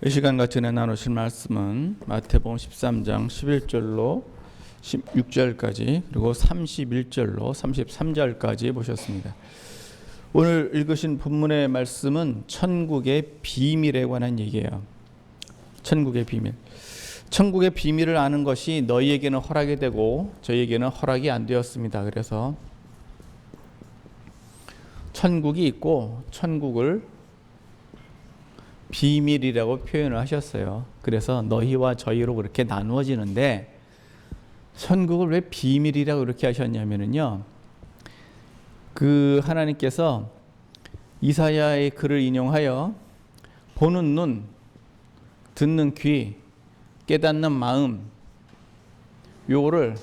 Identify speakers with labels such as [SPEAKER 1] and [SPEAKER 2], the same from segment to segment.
[SPEAKER 1] 이 시간 같이 나누실 말씀은 마태복음 13장 11절로 16절까지 그리고 31절로 33절까지 보셨습니다. 오늘 읽으신 본문의 말씀은 천국의 비밀에 관한 얘기예요. 천국의 비밀. 천국의 비밀을 아는 것이 너희에게는 허락이 되고 저희에게는 허락이 안 되었습니다. 그래서 천국이 있고 천국을 비밀이라고 표현을 하셨어요. 그래서 너희와 저희로 그렇게 나누어지는데 천국을 왜 비밀이라고 그렇게 하셨냐면요. 그 하나님께서 이사야의 글을 인용하여 보는 눈, 듣는 귀, 깨닫는 마음 요거를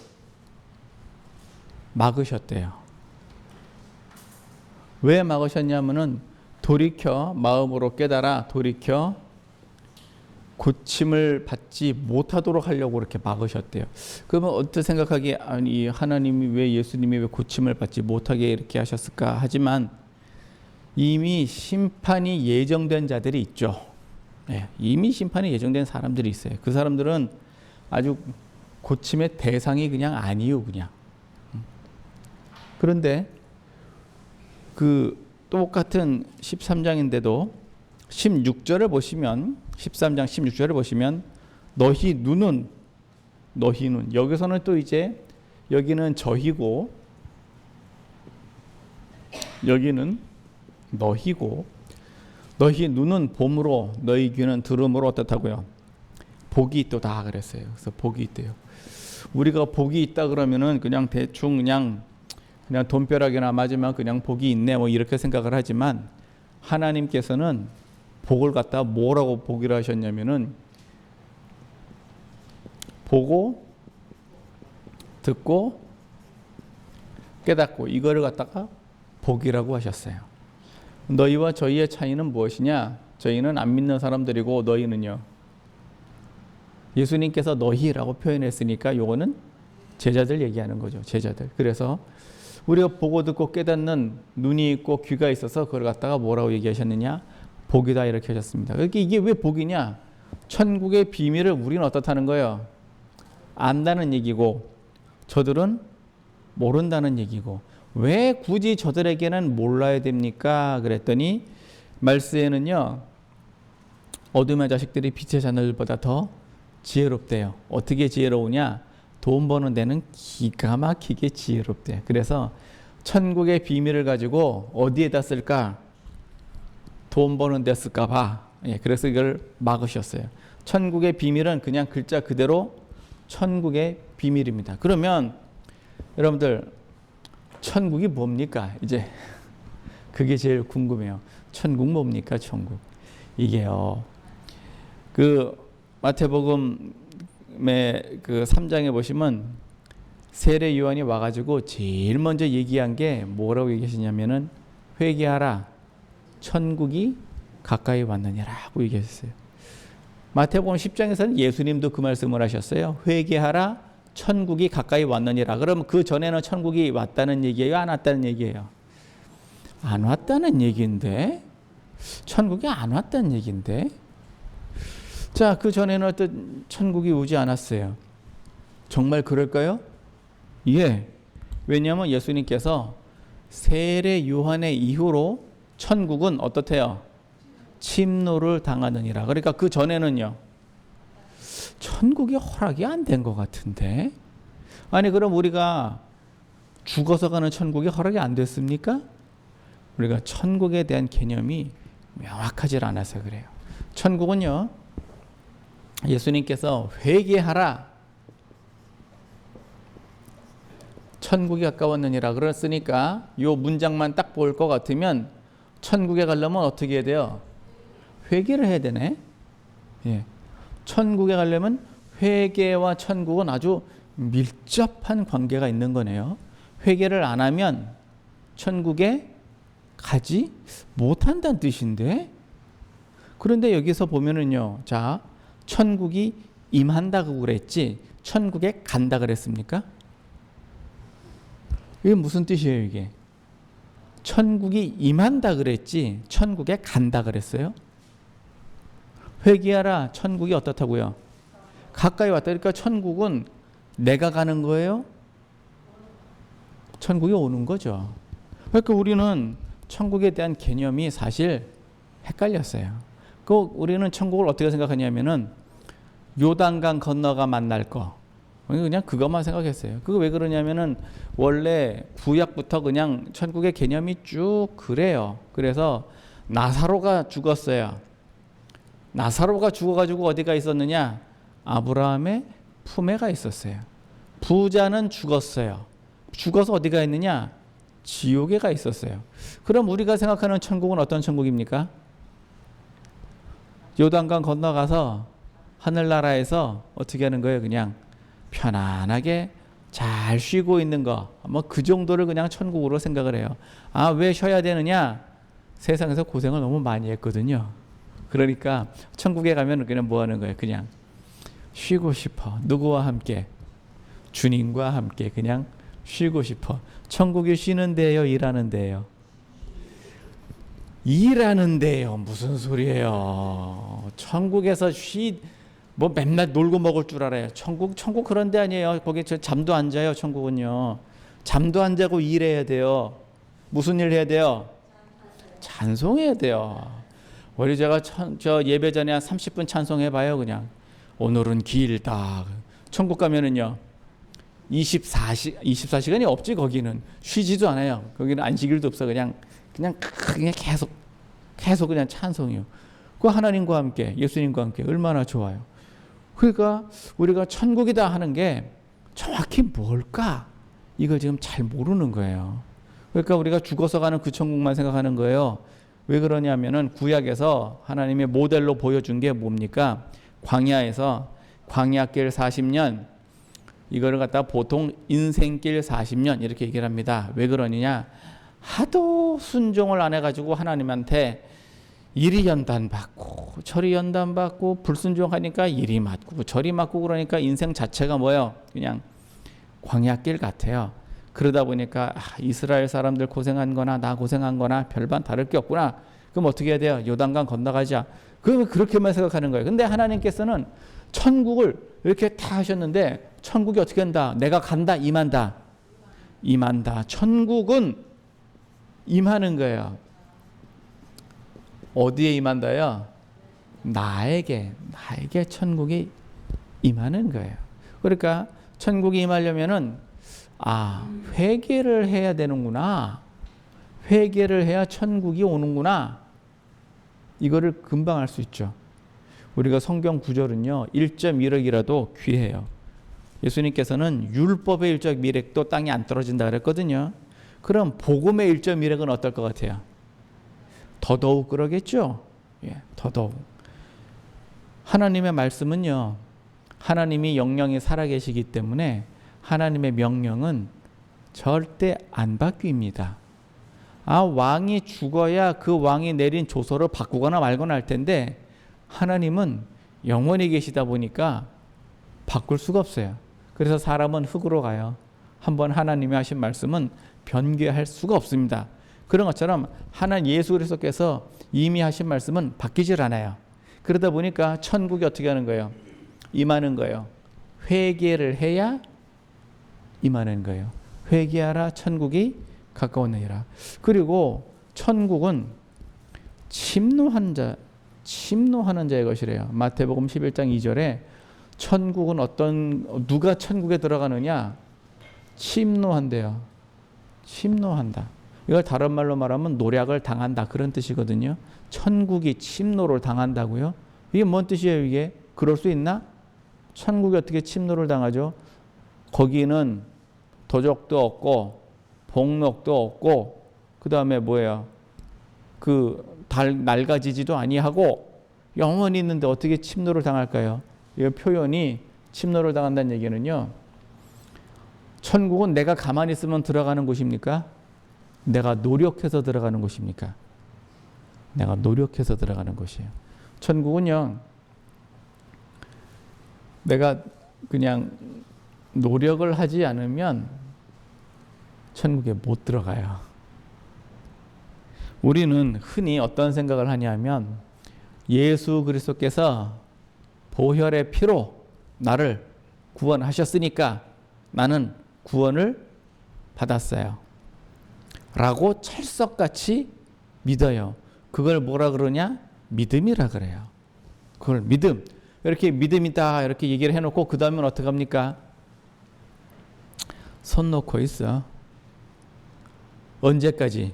[SPEAKER 1] 막으셨대요. 왜 막으셨냐면은 돌이켜 마음으로 깨달아 돌이켜 고침을 받지 못하도록 하려고 그렇게 막으셨대요. 그러면 어떻게 생각하기에 아니 하나님이 왜 예수님이 왜 고침을 받지 못하게 이렇게 하셨을까? 하지만 이미 심판이 예정된 자들이 있죠. 네, 이미 심판이 예정된 사람들이 있어요. 그 사람들은 아주 고침의 대상이 그냥 아니요, 그냥. 그런데 그 똑같은 13장인데도 16절을 보시면 13장 16절을 보시면 너희 눈은 여기서는 또 이제 여기는 저희고 여기는 너희고 너희 눈은 봄으로 너희 귀는 들음으로 어떻다고요? 복이 있도다 그랬어요. 그래서 복이 있대요. 우리가 복이 있다 그러면은 그냥 대충 그냥 돈벼락이나 맞으면 그냥 복이 있네 뭐 이렇게 생각을 하지만 하나님께서는 복을 갖다 뭐라고 복이라 하셨냐면은 보고 듣고 깨닫고 이거를 갖다가 복이라고 하셨어요. 너희와 저희의 차이는 무엇이냐? 저희는 안 믿는 사람들이고 너희는요. 예수님께서 너희라고 표현했으니까 요거는 제자들 얘기하는 거죠. 제자들. 그래서 우리가 보고 듣고 깨닫는 눈이 있고 귀가 있어서 그걸 갖다가 뭐라고 얘기하셨느냐? 복이다 이렇게 하셨습니다. 그러니까 이게 왜 복이냐? 천국의 비밀을 우리는 어떻다는 거예요? 안다는 얘기고 저들은 모른다는 얘기고 왜 굳이 저들에게는 몰라야 됩니까? 그랬더니 말씀에는요. 어둠의 자식들이 빛의 자녀들보다 더 지혜롭대요. 어떻게 지혜로우냐? 돈 버는 데는 기가 막히게 지혜롭대. 그래서 천국의 비밀을 가지고 어디에다 쓸까? 돈 버는 데 쓸까 봐. 예, 그래서 이걸 막으셨어요. 천국의 비밀은 그냥 글자 그대로 천국의 비밀입니다. 그러면 여러분들 천국이 뭡니까? 이제 그게 제일 궁금해요. 천국 뭡니까? 천국. 이게요. 그 마태복음 그 3장에 보시면 세례 요한이 와가지고 제일 먼저 얘기한 게 뭐라고 얘기하시냐면은 회개하라 천국이 가까이 왔느니라고 얘기했어요. 마태복음 10장에서는 예수님도 그 말씀을 하셨어요. 회개하라 천국이 가까이 왔느니라. 그럼 그 전에는 천국이 왔다는 얘기예요? 안 왔다는 얘기예요? 안 왔다는 얘기인데 천국이 안 왔다는 얘기인데 자, 그 전에는 어떤 천국이 오지 않았어요. 정말 그럴까요? 예. 왜냐하면 예수님께서 세례 요한의 이후로 천국은 어떻대요? 침노를 당하느니라. 그러니까 그 전에는요. 천국이 허락이 안 된 것 같은데. 아니 그럼 우리가 죽어서 가는 천국이 허락이 안 됐습니까? 우리가 천국에 대한 개념이 명확하지 않아서 그래요. 천국은요. 예수님께서 회개하라 천국이 가까웠느니라 그랬으니까 이 문장만 딱 볼 것 같으면 천국에 가려면 어떻게 해야 돼요? 회개를 해야 되네. 예. 천국에 가려면 회개와 천국은 아주 밀접한 관계가 있는 거네요. 회개를 안 하면 천국에 가지 못한다는 뜻인데 그런데 여기서 보면은요. 자 천국이 임한다고 그랬지 천국에 간다 그랬습니까? 이게 무슨 뜻이에요 이게? 천국이 임한다 그랬지 천국에 간다 그랬어요? 회개하라. 천국이 어떻다고요? 가까이 왔다. 그러니까 천국은 내가 가는 거예요? 천국이 오는 거죠. 그러니까 우리는 천국에 대한 개념이 사실 헷갈렸어요. 우리는 천국을 어떻게 생각하냐면은 요단강 건너가 만날 거. 그냥 그것만 생각했어요. 그거 왜 그러냐면은 원래 구약부터 그냥 천국의 개념이 쭉 그래요. 그래서 나사로가 죽었어요. 나사로가 죽어가지고 어디가 있었느냐? 아브라함의 품에가 있었어요. 부자는 죽었어요. 죽어서 어디가 있느냐? 지옥에 가 있었어요. 그럼 우리가 생각하는 천국은 어떤 천국입니까? 요단강 건너가서 하늘나라에서 어떻게 하는 거예요? 그냥 편안하게 잘 쉬고 있는 거. 뭐 그 정도를 그냥 천국으로 생각을 해요. 아, 왜 쉬어야 되느냐? 세상에서 고생을 너무 많이 했거든요. 그러니까 천국에 가면 그냥 뭐 하는 거예요? 그냥 쉬고 싶어. 누구와 함께? 주님과 함께 그냥 쉬고 싶어. 천국이 쉬는 데예요? 일하는 데예요? 일하는 데예요. 무슨 소리예요? 천국에서 뭐 맨날 놀고 먹을 줄 알아요. 천국 그런 데 아니에요. 거기 잠도 안 자요. 천국은요. 잠도 안 자고 일해야 돼요. 무슨 일 해야 돼요? 찬송해야 돼요. 우리 제가 저 예배 전에 한 30분 찬송해봐요. 그냥 오늘은 길다. 천국 가면은요 24시간이 없지. 거기는 쉬지도 않아요. 거기는 안식일도 없어. 그냥 계속 그냥 찬송이요. 그 하나님과 함께, 예수님과 함께 얼마나 좋아요. 그러니까 우리가 천국이다 하는 게 정확히 뭘까? 이걸 지금 잘 모르는 거예요. 그러니까 우리가 죽어서 가는 그 천국만 생각하는 거예요. 왜 그러냐면은 구약에서 하나님의 모델로 보여준 게 뭡니까? 광야에서 광야길 40년, 이거를 갖다 보통 인생길 40년 이렇게 얘기를 합니다. 왜 그러느냐? 하도 순종을 안 해가지고 하나님한테 이리 연단받고 저리 연단받고 불순종하니까 이리 맞고 저리 맞고 그러니까 인생 자체가 뭐예요? 그냥 광야길 같아요. 그러다 보니까 이스라엘 사람들 고생한 거나 나 고생한 거나 별반 다를 게 없구나. 그럼 어떻게 해야 돼요? 요단강 건너가자. 그러면 그렇게만 생각하는 거예요. 근데 하나님께서는 천국을 이렇게 다 하셨는데 천국이 어떻게 한다? 내가 간다, 임한다. 천국은 임하는 거예요. 어디에 임한다요? 나에게 천국이 임하는 거예요. 그러니까 천국이 임하려면은 회개를 해야 되는구나. 회개를 해야 천국이 오는구나. 이거를 금방 알 수 있죠. 우리가 성경 구절은요 1.1억이라도 귀해요. 예수님께서는 율법의 1.1억도 땅에 안 떨어진다 그랬거든요. 그럼 복음의 1.1억은 어떨 것 같아요? 더더욱 그러겠죠. 더더욱. 하나님의 말씀은요, 하나님이 영영이 살아계시기 때문에 하나님의 명령은 절대 안 바뀝니다. 왕이 죽어야 그 왕이 내린 조서를 바꾸거나 말거나 할 텐데 하나님은 영원히 계시다 보니까 바꿀 수가 없어요. 그래서 사람은 흙으로 가요. 한번 하나님이 하신 말씀은 변개할 수가 없습니다. 그런 것처럼 하나님 예수 그리스도께서 이미 하신 말씀은 바뀌질 않아요. 그러다 보니까 천국이 어떻게 하는 거예요? 임하는 거예요. 회개를 해야 임하는 거예요. 회개하라 천국이 가까웠느니라. 그리고 천국은 침노하는 자의 것이래요. 마태복음 11장 2절에 천국은 누가 천국에 들어가느냐? 침노한대요. 침노한다. 이걸 다른 말로 말하면 노략을 당한다 그런 뜻이거든요. 천국이 침노를 당한다고요? 이게 뭔 뜻이에요? 이게 그럴 수 있나? 천국이 어떻게 침노를 당하죠? 거기는 도적도 없고 복록도 없고 그 다음에 뭐예요? 낡아지지도 아니하고 영원히 있는데 어떻게 침노를 당할까요? 이 표현이 침노를 당한다는 얘기는요. 천국은 내가 가만히 있으면 들어가는 곳입니까? 내가 노력해서 들어가는 곳입니까? 내가 노력해서 들어가는 곳이에요. 천국은요. 내가 그냥 노력을 하지 않으면 천국에 못 들어가요. 우리는 흔히 어떤 생각을 하냐면 예수 그리스도께서 보혈의 피로 나를 구원하셨으니까 나는 구원을 받았어요. 라고 찰석같이 믿어요. 그걸 뭐라 그러냐? 믿음이라 그래요. 그걸 믿음. 이렇게 믿음이다 이렇게 얘기를 해놓고 그 다음엔 어떻게 합니까? 손 놓고 있어. 언제까지?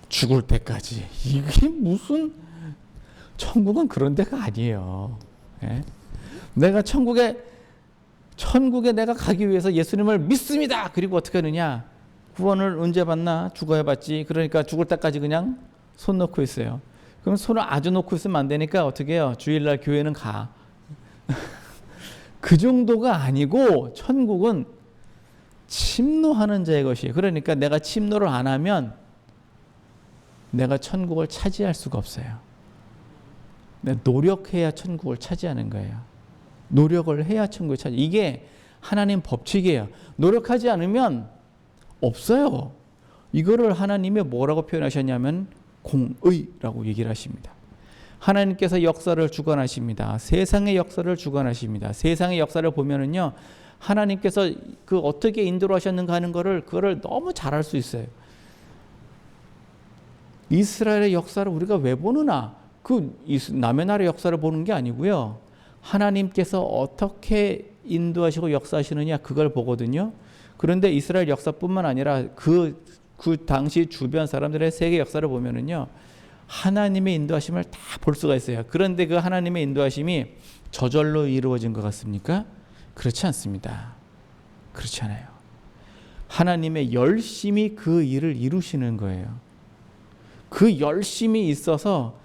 [SPEAKER 1] 죽을 때까지. 이게 무슨 천국은 그런 데가 아니에요. 예? 내가 천국에 내가 가기 위해서 예수님을 믿습니다. 그리고 어떻게 하느냐? 구원을 언제 받나? 죽어야 받지. 그러니까 죽을 때까지 그냥 손 놓고 있어요. 그럼 손을 아주 놓고 있으면 안 되니까 어떻게 해요? 주일날 교회는 가. 그 정도가 아니고 천국은 침노하는 자의 것이에요. 그러니까 내가 침노를 안 하면 내가 천국을 차지할 수가 없어요. 노력해야 천국을 차지하는 거예요. 노력을 해야 천국을 차지. 이게 하나님 법칙이에요. 노력하지 않으면 없어요. 이거를 하나님이 뭐라고 표현하셨냐면 공의라고 얘기를 하십니다. 하나님께서 역사를 주관하십니다. 세상의 역사를 주관하십니다. 세상의 역사를 보면은요, 하나님께서 그 어떻게 인도를 하셨는가 하는 거를 그거를 너무 잘 알 수 있어요. 이스라엘의 역사를 우리가 왜 보느냐? 그 남의 나라의 역사를 보는 게 아니고요. 하나님께서 어떻게 인도하시고 역사하시느냐 그걸 보거든요. 그런데 이스라엘 역사뿐만 아니라 그 당시 주변 사람들의 세계 역사를 보면은요, 하나님의 인도하심을 다 볼 수가 있어요. 그런데 그 하나님의 인도하심이 저절로 이루어진 것 같습니까? 그렇지 않습니다. 그렇지 않아요. 하나님의 열심히 그 일을 이루시는 거예요. 그 열심이 있어서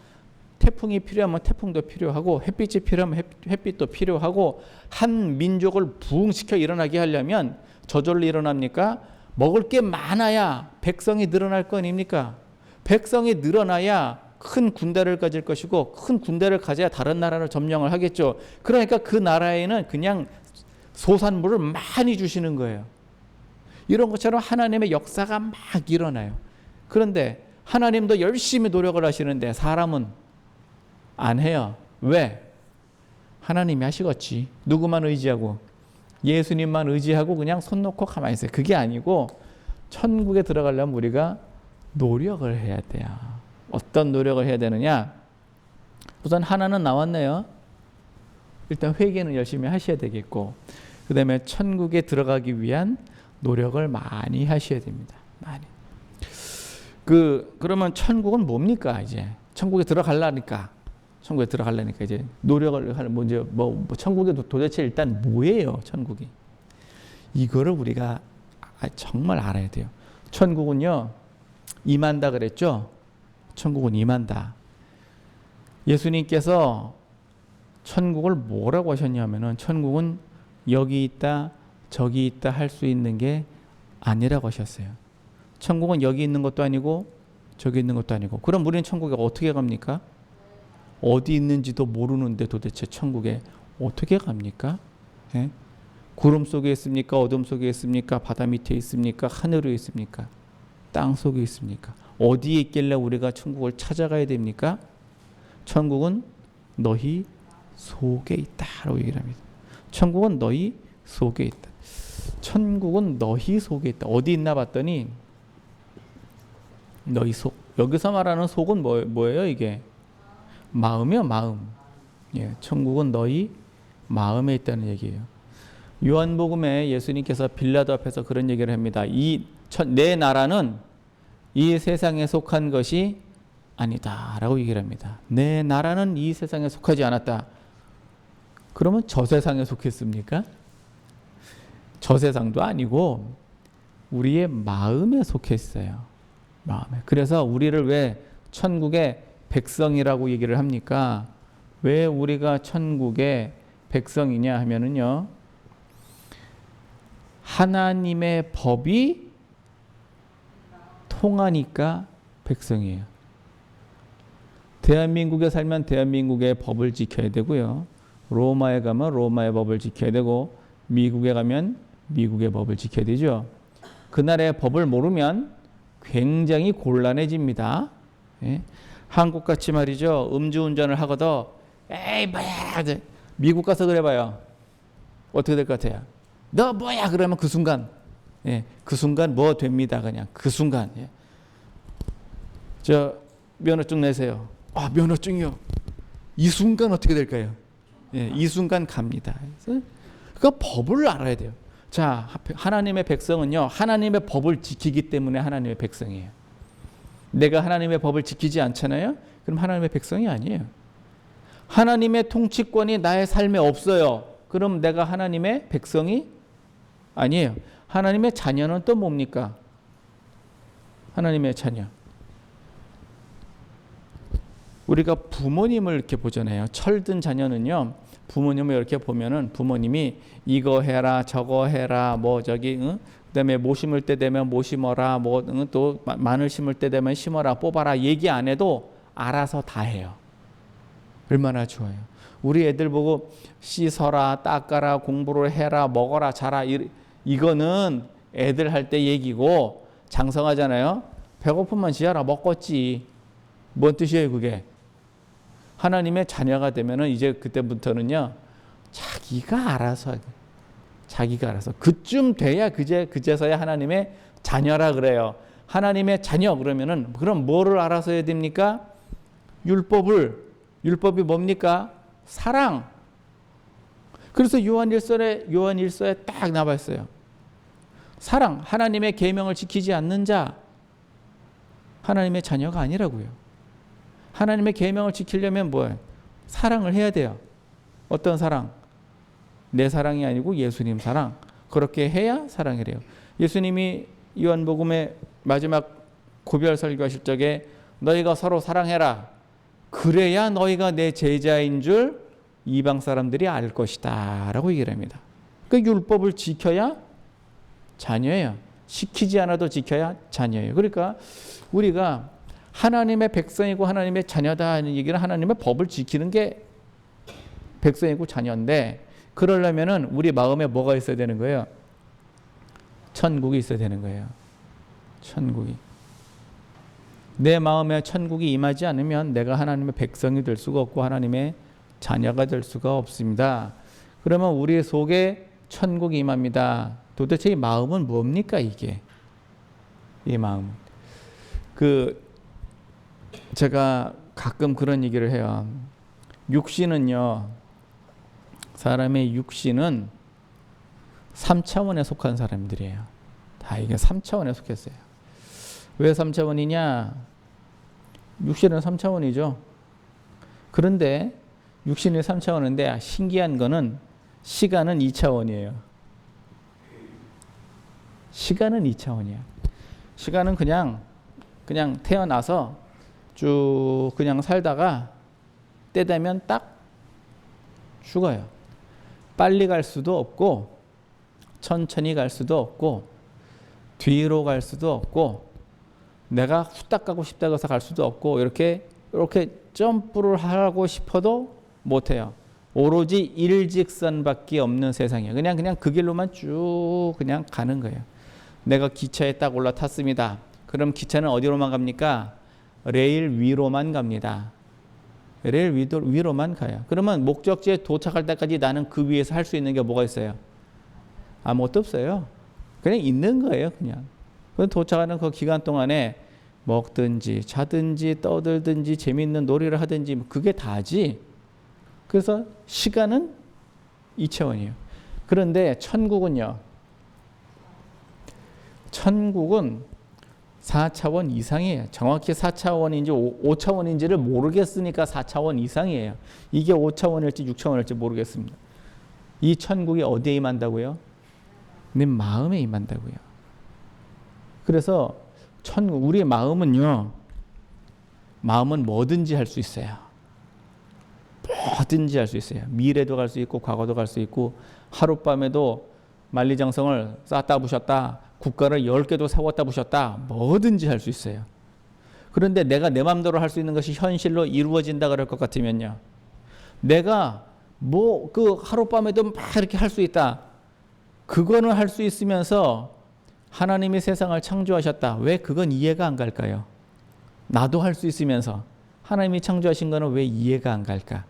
[SPEAKER 1] 태풍이 필요하면 태풍도 필요하고 햇빛이 필요하면 햇빛도 필요하고 한 민족을 부흥시켜 일어나게 하려면 저절로 일어납니까? 먹을 게 많아야 백성이 늘어날 거 아닙니까? 백성이 늘어나야 큰 군대를 가질 것이고 큰 군대를 가져야 다른 나라를 점령을 하겠죠. 그러니까 그 나라에는 그냥 소산물을 많이 주시는 거예요. 이런 것처럼 하나님의 역사가 막 일어나요. 그런데 하나님도 열심히 노력을 하시는데 사람은 안 해요. 왜? 하나님이 하시겠지. 누구만 의지하고? 예수님만 의지하고 그냥 손 놓고 가만히 있어요. 그게 아니고 천국에 들어가려면 우리가 노력을 해야 돼요. 어떤 노력을 해야 되느냐? 우선 하나는 나왔네요. 일단 회개는 열심히 하셔야 되겠고, 그 다음에 천국에 들어가기 위한 노력을 많이 하셔야 됩니다. 많이. 그러면 천국은 뭡니까? 이제 천국에 들어가려니까 이제 노력을 하는 뭐 천국에 도대체 일단 뭐예요? 천국이 이거를 우리가 정말 알아야 돼요. 천국은요, 임한다 그랬죠? 천국은 임한다. 예수님께서 천국을 뭐라고 하셨냐면은 천국은 여기 있다 저기 있다 할 수 있는 게 아니라고 하셨어요. 천국은 여기 있는 것도 아니고 저기 있는 것도 아니고. 그럼 우리는 천국에 어떻게 갑니까? 어디 있는지도 모르는데 도대체 천국에 어떻게 갑니까? 예? 구름 속에 있습니까? 어둠 속에 있습니까? 바다 밑에 있습니까? 하늘 위에 있습니까? 땅 속에 있습니까? 어디에 있길래 우리가 천국을 찾아가야 됩니까? 천국은 너희 속에 있다라고 얘기를 합니다. 천국은 너희 속에 있다. 천국은 너희 속에 있다. 어디 있나 봤더니 너희 속. 여기서 말하는 속은 뭐예요? 이게 마음이요, 마음. 예, 천국은 너희 마음에 있다는 얘기예요. 요한복음에 예수님께서 빌라도 앞에서 그런 얘기를 합니다. 내 나라는 이 세상에 속한 것이 아니다라고 얘기를 합니다. 내 나라는 이 세상에 속하지 않았다. 그러면 저 세상에 속했습니까? 저 세상도 아니고 우리의 마음에 속했어요. 마음에. 그래서 우리를 왜 천국의 백성이라고 얘기를 합니까? 왜 우리가 천국의 백성이냐 하면은요, 하나님의 법이 통하니까 백성이에요. 대한민국에 살면 대한민국의 법을 지켜야 되고요. 로마에 가면 로마의 법을 지켜야 되고, 미국에 가면 미국의 법을 지켜야 되죠. 그 나라의 법을 모르면 굉장히 곤란해집니다. 예? 한국같이 말이죠. 음주운전을 하거든. 에이 뭐야. 미국 가서 그래봐요. 어떻게 될 것 같아요? 너 뭐야? 그러면 그 순간, 예, 그 순간 뭐 됩니다. 그냥 그 순간. 예. 저 면허증 내세요. 아, 면허증이요. 이 순간 어떻게 될까요? 예, 이 순간 갑니다. 그래서 그 법을 알아야 돼요. 자, 하나님의 백성은요, 하나님의 법을 지키기 때문에 하나님의 백성이에요. 내가 하나님의 법을 지키지 않잖아요? 그럼 하나님의 백성이 아니에요. 하나님의 통치권이 나의 삶에 없어요. 그럼 내가 하나님의 백성이 아니에요. 하나님의 자녀는 또 뭡니까? 하나님의 자녀. 우리가 부모님을 이렇게 보잖아요. 철든 자녀는요, 부모님을 이렇게 보면은 부모님이 이거 해라 저거 해라 뭐 저기 그다음에 모 심을 때 되면 모 심어라 뭐 또 마늘 심을 때 되면 심어라 뽑아라 얘기 안 해도 알아서 다 해요. 얼마나 좋아요. 우리 애들 보고 씻어라 닦아라 공부를 해라 먹어라 자라 이거는 애들 할 때 얘기고 장성하잖아요. 배고프면 지어라 먹겠지. 뭔 뜻이에요 그게? 하나님의 자녀가 되면은 이제 그때부터는요 자기가 알아서 그쯤 돼야 그제서야 하나님의 자녀라 그래요. 하나님의 자녀 그러면은 그럼 뭐를 알아서 해야 됩니까? 율법이 뭡니까? 사랑. 그래서 요한일서에 딱 나와 있어요. 사랑. 하나님의 계명을 지키지 않는 자 하나님의 자녀가 아니라고요. 하나님의 계명을 지키려면 뭐예요? 사랑을 해야 돼요. 어떤 사랑? 내 사랑이 아니고 예수님 사랑. 그렇게 해야 사랑이래요. 예수님이 요한복음의 마지막 고별 설교하실 적에 너희가 서로 사랑해라. 그래야 너희가 내 제자인 줄 이방 사람들이 알 것이다 라고 얘기를 합니다. 그 율법을 지켜야 자녀예요. 시키지 않아도 지켜야 자녀예요. 그러니까 우리가 하나님의 백성이고 하나님의 자녀다 하는 얘기는 하나님의 법을 지키는 게 백성이고 자녀인데 그러려면은 우리 마음에 뭐가 있어야 되는 거예요? 천국이 있어야 되는 거예요. 천국이. 내 마음에 천국이 임하지 않으면 내가 하나님의 백성이 될 수가 없고 하나님의 자녀가 될 수가 없습니다. 그러면 우리 속에 천국이 임합니다. 도대체 이 마음은 뭡니까 이게? 이 마음. 제가 가끔 그런 얘기를 해요. 육신은요. 사람의 육신은 3차원에 속한 사람들이에요. 다 이게 3차원에 속했어요. 왜 3차원이냐? 육신은 3차원이죠. 그런데 육신이 3차원인데 신기한 거는 시간은 2차원이에요. 시간은 2차원이야. 시간은 그냥 태어나서 쭉 그냥 살다가 때 되면 딱 죽어요. 빨리 갈 수도 없고 천천히 갈 수도 없고 뒤로 갈 수도 없고 내가 후딱 가고 싶다고 해서 갈 수도 없고 이렇게 점프를 하고 싶어도 못해요. 오로지 일직선밖에 없는 세상이에요. 그냥 그 길로만 쭉 그냥 가는 거예요. 내가 기차에 딱 올라탔습니다. 그럼 기차는 어디로만 갑니까? 레일 위로만 갑니다. 레일 위로만 가요. 그러면 목적지에 도착할 때까지 나는 그 위에서 할 수 있는 게 뭐가 있어요? 아무것도 없어요. 그냥 있는 거예요. 그냥. 도착하는 그 기간 동안에 먹든지 자든지 떠들든지 재밌는 놀이를 하든지 그게 다지. 그래서 시간은 2차원이에요. 그런데 천국은요. 천국은 4차원 이상이에요. 정확히 4차원인지 5차원인지를 모르겠으니까 4차원 이상이에요. 이게 5차원일지 6차원일지 모르겠습니다. 이 천국이 어디에 임한다고요? 내 마음에 임한다고요. 그래서 우리의 마음은요. 마음은 뭐든지 할 수 있어요. 뭐든지 할 수 있어요. 미래도 갈 수 있고 과거도 갈 수 있고 하룻밤에도 만리장성을 쌓다 부셨다. 국가를 10개도 세웠다 부셨다. 뭐든지 할 수 있어요. 그런데 내가 내 마음대로 할 수 있는 것이 현실로 이루어진다 그럴 것 같으면요. 내가 하룻밤에도 막 이렇게 할 수 있다. 그거는 할 수 있으면서 하나님이 세상을 창조하셨다. 왜 그건 이해가 안 갈까요? 나도 할 수 있으면서. 하나님이 창조하신 거는 왜 이해가 안 갈까?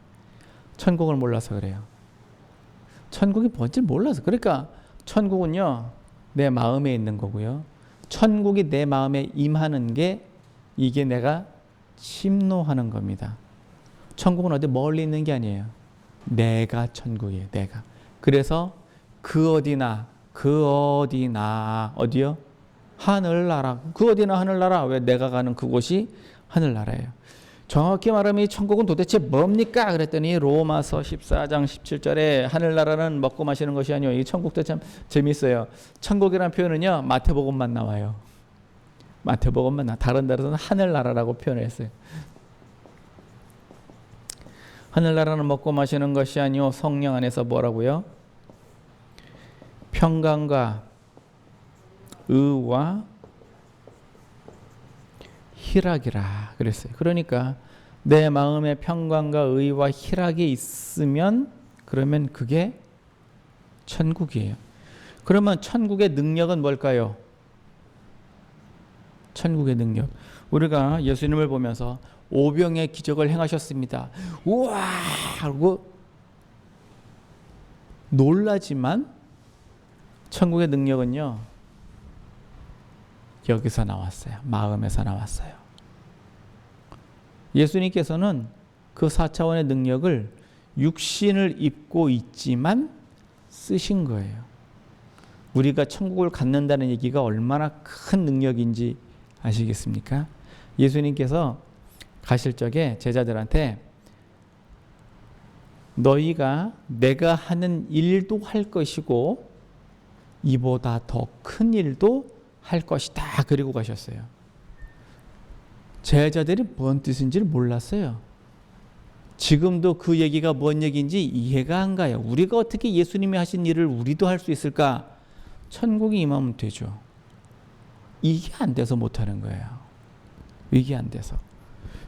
[SPEAKER 1] 천국을 몰라서 그래요. 천국이 뭔지 몰라서. 그러니까 천국은요, 내 마음에 있는 거고요. 천국이 내 마음에 임하는 게 이게 내가 침노하는 겁니다. 천국은 어디 멀리 있는 게 아니에요. 내가 천국이에요. 내가. 그래서 그 어디나 어디요? 하늘나라. 그 어디나 하늘나라. 왜 내가 가는 그곳이 하늘나라예요. 정확히 말하면 이 천국은 도대체 뭡니까? 그랬더니 로마서 14장 17절에 하늘나라는 먹고 마시는 것이 아니요. 이 천국도 참 재밌어요. 천국이라는 표현은요, 마태복음만 나와요. 마태복음만 나. 다른 데서는 하늘나라라고 표현했어요. 하늘나라는 먹고 마시는 것이 아니요 성령 안에서 뭐라고요? 평강과 의와 희락이라 그랬어요. 그러니까 내 마음에 평강과 의와 희락이 있으면 그러면 그게 천국이에요. 그러면 천국의 능력은 뭘까요? 천국의 능력. 우리가 예수님을 보면서 오병의 기적을 행하셨습니다. 우와! 하고 놀라지만 천국의 능력은요, 여기서 나왔어요. 마음에서 나왔어요. 예수님께서는 그 4차원의 능력을 육신을 입고 있지만 쓰신 거예요. 우리가 천국을 갖는다는 얘기가 얼마나 큰 능력인지 아시겠습니까? 예수님께서 가실 적에 제자들한테 너희가 내가 하는 일도 할 것이고 이보다 더 큰 일도 할 것이다. 그리고 가셨어요. 제자들이 뭔 뜻인지를 몰랐어요. 지금도 그 얘기가 뭔 얘기인지 이해가 안 가요. 우리가 어떻게 예수님이 하신 일을 우리도 할 수 있을까? 천국이 임하면 되죠. 이게 안 돼서 못하는 거예요. 이게 안 돼서.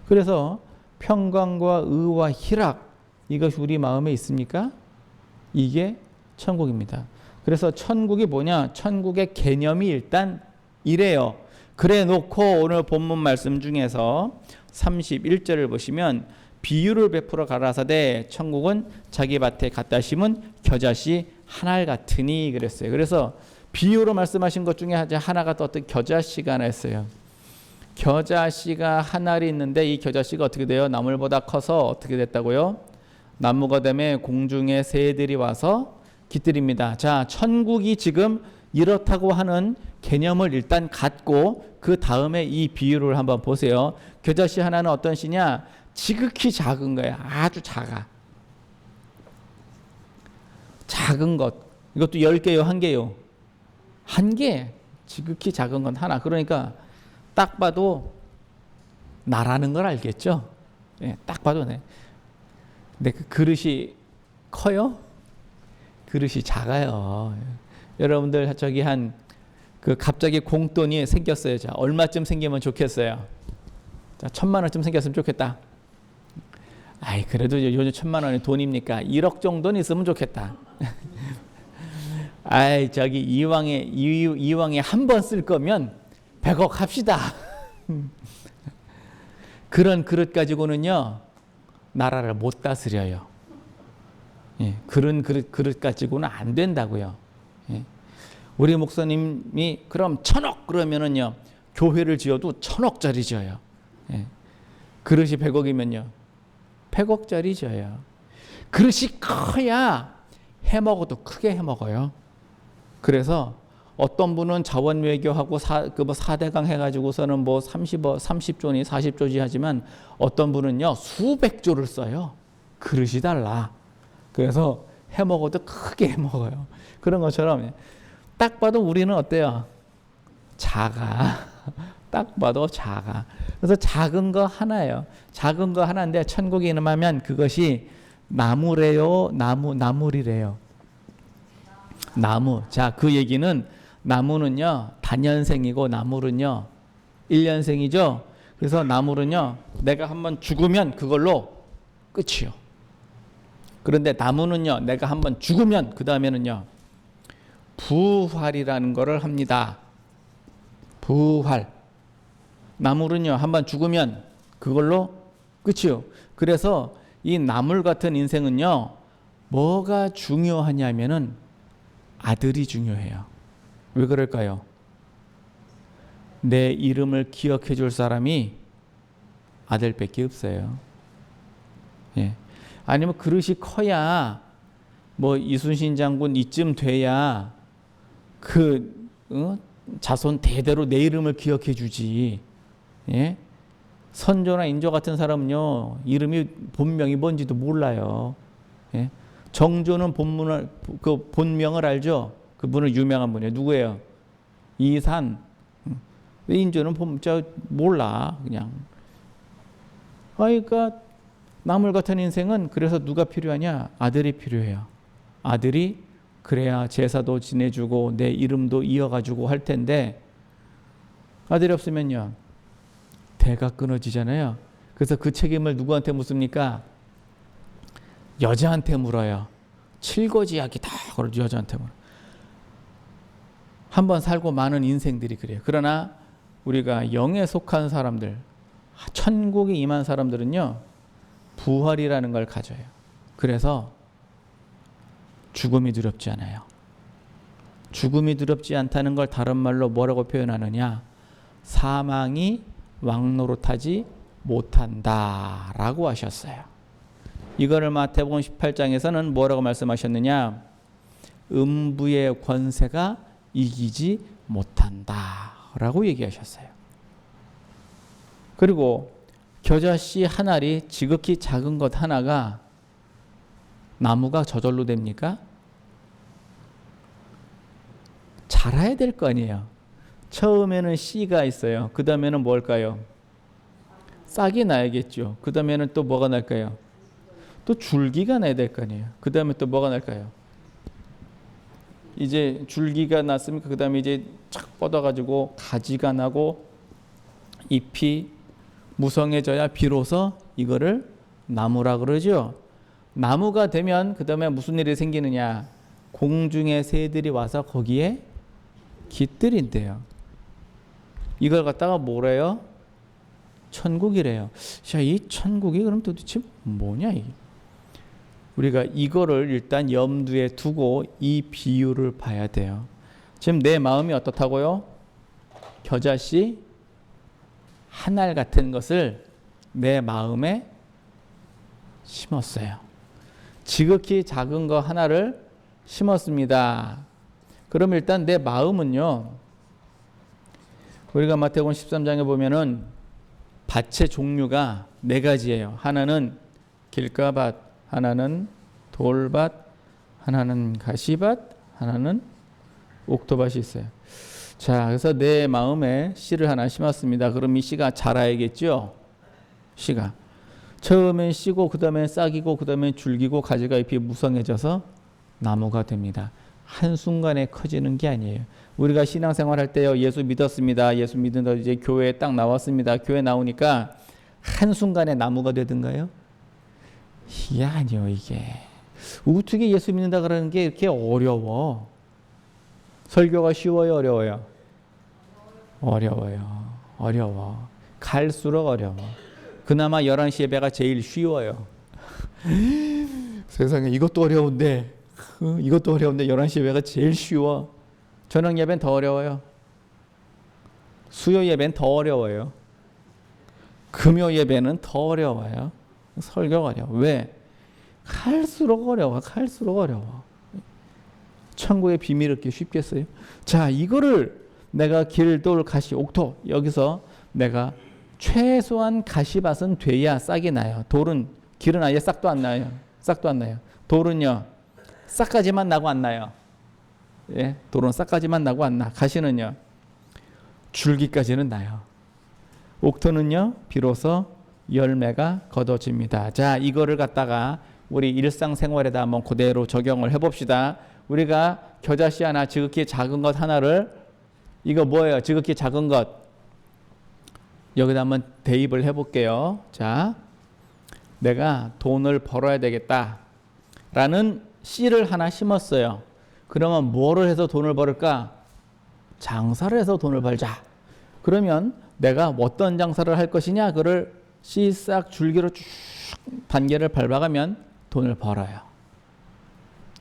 [SPEAKER 1] 그래서 평강과 의와 희락, 이것이 우리 마음에 있습니까? 이게 천국입니다. 그래서 천국이 뭐냐? 천국의 개념이 일단 이래요. 그래 놓고 오늘 본문 말씀 중에서 31절을 보시면 비유를 베풀어 가라사대 천국은 자기 밭에 갖다 심은 겨자씨 한 알 같으니 그랬어요. 그래서 비유로 말씀하신 것 중에 하나가 또 어떤 겨자씨가 하나 있어요. 겨자씨가 한 알이 있는데 이 겨자씨가 어떻게 돼요? 나물보다 커서 어떻게 됐다고요? 나무가 되면 공중의 새들이 와서 깃들입니다. 자, 천국이 지금 이렇다고 하는 개념을 일단 갖고 그 다음에 이 비유를 한번 보세요. 겨자씨 하나는 어떤 씨냐? 지극히 작은 거예요. 아주 작아. 작은 것. 이것도 10개요, 1개요? 1개. 지극히 작은 건 하나. 그러니까 딱 봐도 나라는 걸 알겠죠? 예, 딱 봐도 네. 근데 그 그릇이 커요? 그릇이 작아요. 여러분들 저기 갑자기 공돈이 생겼어요. 자, 얼마쯤 생기면 좋겠어요? 자, 1,000만 원쯤 생겼으면 좋겠다. 아이, 그래도 요즘 1,000만 원이 돈입니까? 1억 정도는 있으면 좋겠다. 아이, 저기 이왕에 한 번 쓸 거면 100억 합시다. 그런 그릇 가지고는요, 나라를 못 다스려요. 예, 그런 그릇 가지고는 안 된다고요. 예. 우리 목사님이 그럼 1,000억 그러면은요, 교회를 지어도 1,000억짜리 지어요. 예. 그릇이 100억이면요, 100억짜리 지어요. 그릇이 커야 해먹어도 크게 해먹어요. 그래서 어떤 분은 자원 외교하고 4대강 해가지고서는 뭐 30조니 40조지 하지만 어떤 분은요, 수백조를 써요. 그릇이 달라. 그래서 해먹어도 크게 해먹어요. 그런 것처럼 딱 봐도 우리는 어때요? 작아. 딱 봐도 작아. 그래서 작은 거 하나예요. 작은 거 하나인데 천국에 임하면 그것이 나무래요? 나물이래요. 나무. 자, 그 얘기는 나무는요, 단연생이고 나물은요, 1년생이죠. 그래서 나물은요, 내가 한번 죽으면 그걸로 끝이요. 그런데 나무는요, 내가 한번 죽으면 그 다음에는요, 부활이라는 거를 합니다. 부활. 나물은요, 한번 죽으면 그걸로 그렇죠? 그래서 이 나물 같은 인생은요, 뭐가 중요하냐면은 아들이 중요해요. 왜 그럴까요? 내 이름을 기억해 줄 사람이 아들밖에 없어요. 예. 아니면 그릇이 커야 뭐 이순신 장군 이쯤 돼야 자손 대대로 내 이름을 기억해 주지. 예? 선조나 인조 같은 사람은요, 이름이 본명이 뭔지도 몰라요. 예? 정조는 본명을 알죠. 그분은 유명한 분이에요. 누구예요? 이산. 인조는 몰라 그냥. 그러니까 나물 같은 인생은 그래서 누가 필요하냐? 아들이 필요해요. 아들이 그래야 제사도 지내주고 내 이름도 이어가지고 할 텐데 아들이 없으면요, 대가 끊어지잖아요. 그래서 그 책임을 누구한테 묻습니까? 여자한테 물어요. 칠거지약이 다 그러죠. 여자한테 물어. 한번 살고 많은 인생들이 그래요. 그러나 우리가 영에 속한 사람들, 천국에 임한 사람들은요, 부활이라는 걸 가져요. 그래서 죽음이 두렵지 않아요. 죽음이 두렵지 않다는 걸 다른 말로 뭐라고 표현하느냐? 사망이 왕노릇하지 못한다라고 하셨어요. 이거를 마태복음 18장에서는 뭐라고 말씀하셨느냐? 음부의 권세가 이기지 못한다라고 얘기하셨어요. 그리고 겨자씨 한 알이 지극히 작은 것 하나가 나무가 저절로 됩니까? 자라야 될 거 아니에요. 처음에는 씨가 있어요. 그 다음에는 뭘까요? 싹이 나야겠죠. 그 다음에는 또 뭐가 날까요? 또 줄기가 나야 될 거 아니에요. 그 다음에 또 뭐가 날까요? 이제 줄기가 났으니까 그 다음에 이제 착 뻗어가지고 가지가 나고 잎이 무성해져야 비로소 이거를 나무라 그러죠. 나무가 되면 그 다음에 무슨 일이 생기느냐? 공중의 새들이 와서 거기에 깃들인대요. 이걸 갖다가 뭐래요? 천국이래요. 자, 이 천국이 그럼 도대체 뭐냐? 우리가 이거를 일단 염두에 두고 이 비유를 봐야 돼요. 지금 내 마음이 어떻다고요? 겨자씨 한 알 같은 것을 내 마음에 심었어요. 지극히 작은 거 하나를 심었습니다. 그럼 일단 내 마음은요, 우리가 마태복음 13장에 보면은 밭의 종류가 네 가지예요. 하나는 길가밭, 하나는 돌밭, 하나는 가시밭, 하나는 옥토밭이 있어요. 자, 그래서 내 마음에 씨를 하나 심었습니다. 그럼 이 씨가 자라야겠죠? 씨가. 처음엔 씨고, 그 다음엔 싹이고, 그 다음엔 줄기고, 가지가 잎이 무성해져서 나무가 됩니다. 한순간에 커지는 게 아니에요. 우리가 신앙생활 할 때요, 예수 믿었습니다. 예수 믿는다 이제 교회에 딱 나왔습니다. 교회 나오니까 한순간에 나무가 되든가요? 이게 아니요, 이게. 어떻게 예수 믿는다 그러는 게 이렇게 어려워? 설교가 쉬워요, 어려워요? 어려워. 갈수록 어려워. 그나마 11시 예배가 제일 쉬워요. 세상에 이것도 어려운데 11시 예배가 제일 쉬워. 저녁 예배는 더 어려워요. 수요 예배는 더 어려워요. 금요 예배는 더 어려워요. 설교가 어려워. 왜? 갈수록 어려워. 천국의 비밀을 이렇게 쉽겠어요? 자, 이거를 내가 길돌 가시 옥토, 여기서 내가 최소한 가시밭은 돼야 싹이 나요. 돌은, 길은 아예 싹도 안 나요. 돌은요, 싹까지만 나고 안 나요. 예, 돌은 싹까지만 나고 안 나. 가시는요, 줄기까지는 나요. 옥토는요, 비로소 열매가 거둬집니다. 자, 이거를 갖다가 우리 일상생활에다 한번 그대로 적용을 해봅시다. 우리가 겨자씨 하나, 지극히 작은 것 하나를, 이거 뭐예요? 지극히 작은 것. 여기다 한번 대입을 해볼게요. 자, 내가 돈을 벌어야 되겠다 라는 씨를 하나 심었어요. 그러면 뭐를 해서 돈을 벌을까? 장사를 해서 돈을 벌자. 그러면 내가 어떤 장사를 할 것이냐? 그를 씨 싹 줄기로 쭉 단계를 밟아가면 돈을 벌어요.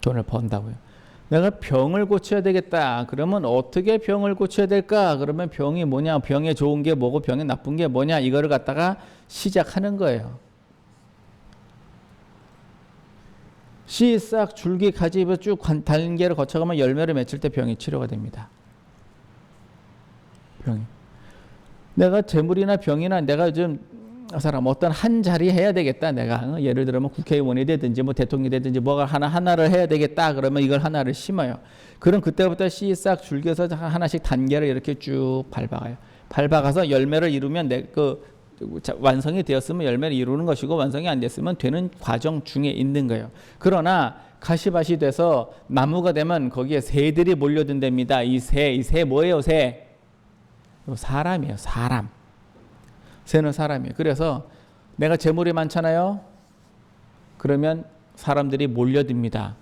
[SPEAKER 1] 돈을 번다고요. 내가 병을 고쳐야 되겠다. 그러면 어떻게 병을 고쳐야 될까? 그러면 병이 뭐냐? 병에 좋은 게 뭐고 병에 나쁜 게 뭐냐? 이거를 갖다가 시작하는 거예요. 씨 싹 줄기 가지 쭉 단계를 거쳐가면 열매를 맺힐 때 병이 치료가 됩니다. 병이. 내가 재물이나 병이나 내가 좀 사람 어떤 한 자리 해야 되겠다. 내가 예를 들면 국회의원이 되든지 뭐 대통령이 되든지 뭐가 하나를 해야 되겠다. 그러면 이걸 하나를 심어요. 그럼 그때부터 씨 싹 줄기에서 하나씩 단계를 이렇게 쭉 밟아가요. 밟아가서 열매를 이루면 완성이 되었으면 열매를 이루는 것이고 완성이 안 됐으면 되는 과정 중에 있는 거예요. 그러나 가시밭이 돼서 나무가 되면 거기에 새들이 몰려든답니다. 이 새 뭐예요? 새? 사람이에요. 사람. 새는 사람이에요. 그래서 내가 재물이 많잖아요. 그러면 사람들이 몰려듭니다.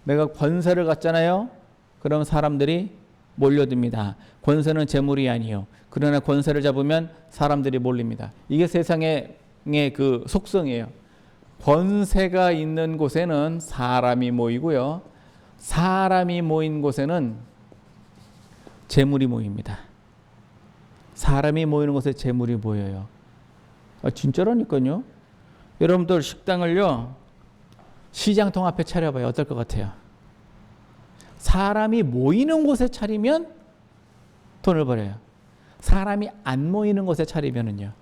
[SPEAKER 1] 내가 권세를 갖잖아요. 그러면 사람들이 몰려듭니다. 권세는 재물이 아니에요. 그러나 권세를 잡으면 사람들이 몰립니다. 이게 세상의 그 속성이에요. 권세가 있는 곳에는 사람이 모이고요. 사람이 모인 곳에는 재물이 모입니다. 사람이 모이는 곳에 재물이 모여요. 진짜라니까요. 여러분들 식당을요. 시장통 앞에 차려봐요. 어떨 것 같아요? 사람이 모이는 곳에 차리면 돈을 벌어요. 사람이 안 모이는 곳에 차리면은요.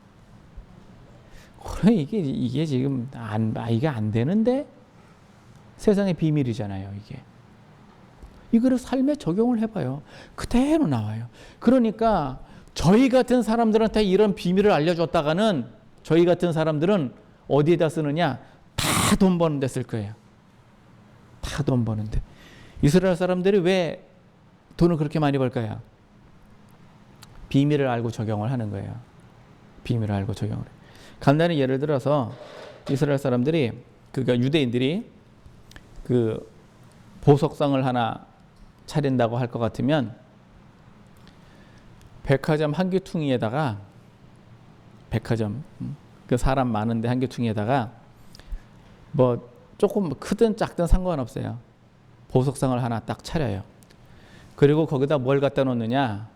[SPEAKER 1] 그래 이게 지금 이게 안 되는데 세상의 비밀이잖아요. 이거를 삶에 적용을 해봐요. 그대로 나와요. 그러니까 저희 같은 사람들한테 이런 비밀을 알려줬다가는 저희 같은 사람들은 어디에다 쓰느냐? 다 돈 버는 데 쓸 거예요. 다 돈 버는데. 이스라엘 사람들이 왜 돈을 그렇게 많이 벌까요? 비밀을 알고 적용을 하는 거예요. 비밀을 알고 적용을 해요. 간단히 예를 들어서 이스라엘 사람들이 그러니까 유대인들이 그 보석상을 하나 차린다고 할 것 같으면 백화점 한 귀퉁이에다가 백화점 그 사람 많은데 한 귀퉁이에다가 뭐 조금 크든 작든 상관없어요. 보석상을 하나 딱 차려요. 그리고 거기다 뭘 갖다 놓느냐?